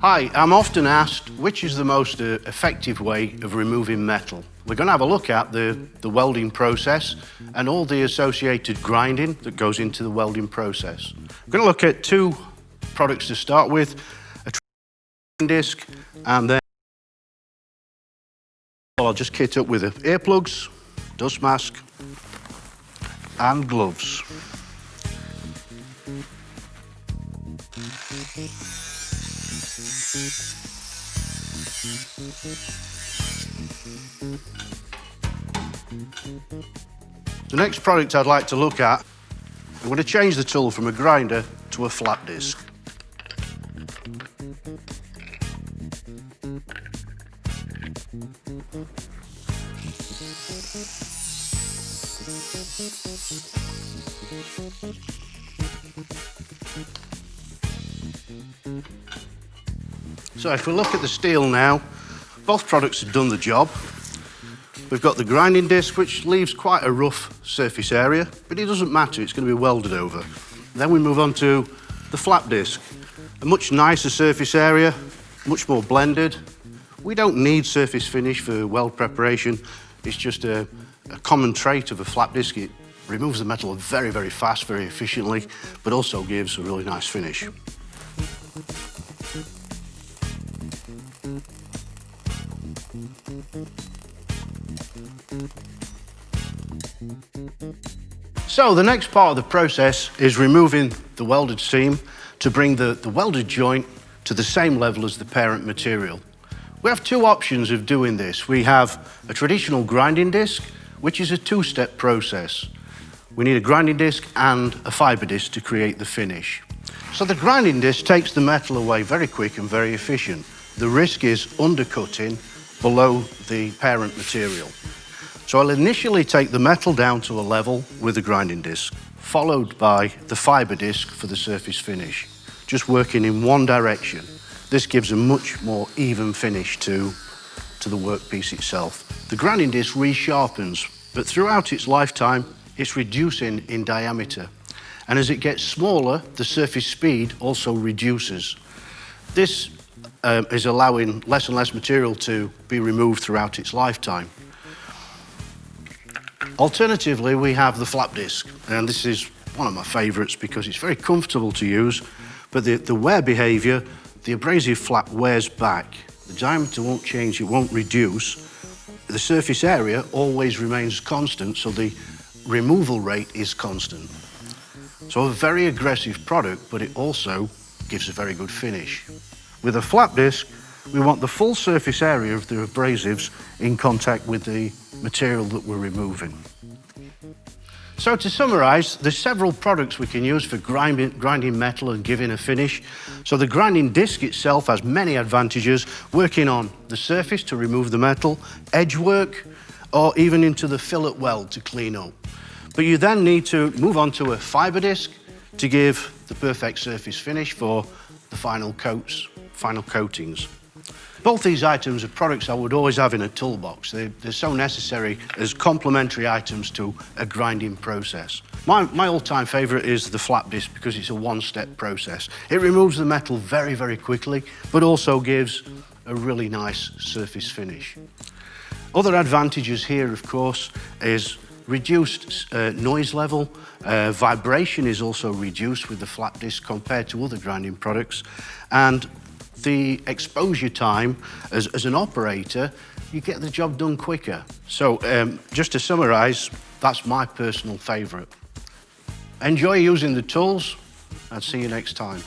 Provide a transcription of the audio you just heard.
Hi, I'm often asked which is the most effective way of removing metal. We're going to have a look at the welding process and all the associated grinding that goes into the welding process. We're going to look at two products to start with, a grinding disc, and then I'll just kit up with earplugs, dust mask and gloves. The next product I'd like to look at, I'm going to change the tool from a grinder to a flat disc. So if we look at the steel now, both products have done the job. We've got the grinding disc, which leaves quite a rough surface area, but it doesn't matter, it's going to be welded over. Then we move on to the flat disc, a much nicer surface area, much more blended. We don't need surface finish for weld preparation. It's just a common trait of a flat disc. It removes the metal very, very fast, very efficiently, but also gives a really nice finish. So the next part of the process is removing the welded seam to bring the welded joint to the same level as the parent material. We have two options of doing this. We have a traditional grinding disc, which is a two-step process. We need a grinding disc and a fibre disc to create the finish. So the grinding disc takes the metal away very quick and very efficient. The risk is undercutting below the parent material. So I'll initially take the metal down to a level with the grinding disc, followed by the fibre disc for the surface finish, just working in one direction. This gives a much more even finish to the workpiece itself. The grinding disc resharpens, but throughout its lifetime, it's reducing in diameter. And as it gets smaller, the surface speed also reduces. This is allowing less and less material to be removed throughout its lifetime. Alternatively, we have the flat disc, and this is one of my favourites because it's very comfortable to use, but the wear behaviour, the abrasive flap wears back. The diameter won't change, it won't reduce. The surface area always remains constant, so the removal rate is constant. So a very aggressive product, but it also gives a very good finish. With a flat disc, we want the full surface area of the abrasives in contact with the material that we're removing. So to summarise, there's several products we can use for grinding metal and giving a finish. So the grinding disc itself has many advantages, working on the surface to remove the metal, edge work, or even into the fillet weld to clean up. But you then need to move on to a fibre disc to give the perfect surface finish for the final coatings. Both these items are products I would always have in a toolbox. They're so necessary as complementary items to a grinding process. My all-time favourite is the flat disc because it's a one-step process. It removes the metal very, very quickly, but also gives a really nice surface finish. Other advantages here, of course, is reduced noise level. Vibration is also reduced with the flat disc compared to other grinding products. And the exposure time, as an operator, you get the job done quicker. So just to summarise, that's my personal favourite. Enjoy using the tools, and see you next time.